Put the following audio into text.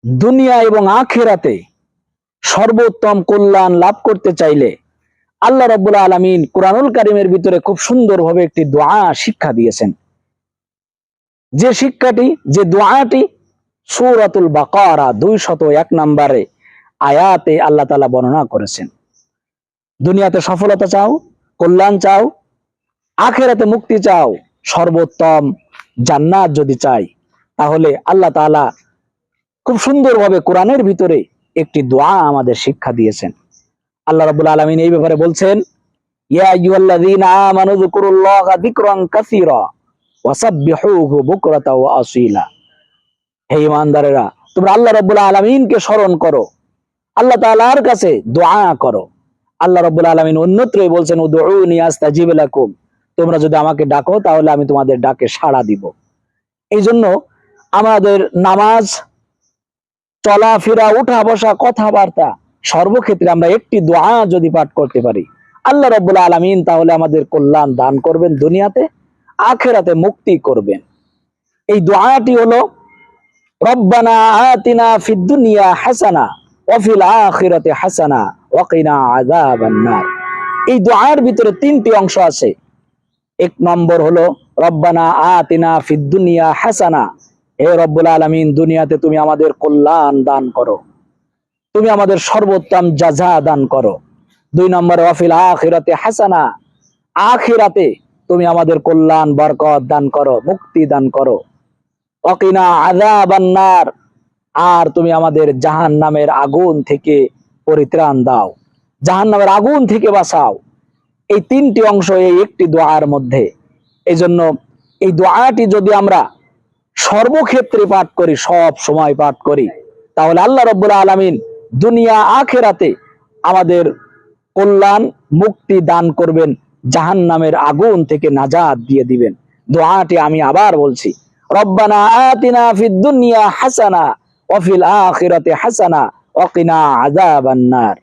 দুনিয়া এবং আখিরাতে সর্বোত্তম কল্যাণ লাভ করতে চাইলে আল্লাহ রাব্বুল আলামিন কুরআনুল কারীমের ভিতরে খুব সুন্দরভাবে একটি দোয়া শিক্ষা দিয়েছেন। যে দোয়াটি সূরাতুল বাকারা 201 নম্বরে আয়াতে আল্লাহ তাআলা বর্ণনা করেছেন। দুনিয়াতে সফলতা চাও, কল্যাণ চাও, আখিরাতে মুক্তি চাও, সর্বোত্তম জান্নাত যদি চাই, তাহলে আল্লাহ তাআলা খুব সুন্দরভাবে কোরআনের ভিতরে একটি দোয়া আমাদের শিক্ষা দিয়েছেন। আল্লাহ রাব্বুল আলামিন এই ব্যাপারে বলছেন, ইয়া আইয়ুহাল্লাযীনা আমানু যিকুরুল্লাহা যিকরান কাসীরা ওয়াসাব্বিহুহু বুকরাতাও ওয়া আসীলা। হে ঈমানদারেরা, তোমরা আল্লাহ রাব্বুল আলামিনকে স্মরণ করো, আল্লাহ তাআলার কাছে দোয়া করো। আল্লাহ রাব্বুল আলামিন অন্যত্রই বলছেন, উদউনি আস্তাজিব লাকুম, তোমরা যদি আমাকে ডাকো তাহলে আমি তোমাদের ডাকে সাড়া দিব। এই জন্য আমাদের নামাজ, চলাফেরা, উঠা বসা, কথাবার্তা, সর্বক্ষেত্রে আমরা একটি দোয়া যদি পাঠ করতে পারি, আল্লাহ রাব্বুল আলামিন তাহলে আমাদের কল্যাণ দান করবেন, দুনিয়াতে আখিরাতে মুক্তি করবেন। এই দোয়াটি হলো, রব্বানা আতিনা ফিদ দুনিয়া হাসানা ওয়া ফিল আখিরাতি হাসানা ওয়া কিনা আযাবান নার। এই দোয়ার ভিতরে তিনটি অংশ আছে। এক নম্বর হলো রব্বানা আতিনা ফিদ দুনিয়া হাসানা, হে রব্বুল আলামিন, দুনিয়াতে তুমি আমাদের কল্যাণ দান করো, তুমি আমাদের সর্বোত্তম জাযা দান করো। দুই নম্বরে ওয়া ফিল আখিরাতি হাসানা, আখিরাতে তুমি আমাদের কল্যাণ, বরকত দান করো, মুক্তি দান করো। ওয়া কিনা আযাবান নার, আর তুমি আমাদের জাহান্নামের আগুন থেকে পরিত্রাণ দাও, জাহান্নামের আগুন থেকে বাঁচাও। এই তিনটি অংশ এই একটি দোয়ার মধ্যে। এই জন্য এই দোয়াটি যদি আমরা সর্বক্ষেত্রে পাঠ করি, সব সময় পাঠ করি, তাহলে আল্লাহ রাব্বুল আলামিন দুনিয়া আখিরাতে আমাদের কল্যাণ, মুক্তি দান করবেন, জাহান্নামের আগুন থেকে নাজাত দিয়ে দিবেন। দোয়াটি আমি আবার বলছি, রব্বানা আতিনা ফিদ দুনিয়া হাসানা ওয়া ফিল আখিরাতি হাসানা ওয়া কিনা আযাবান নার।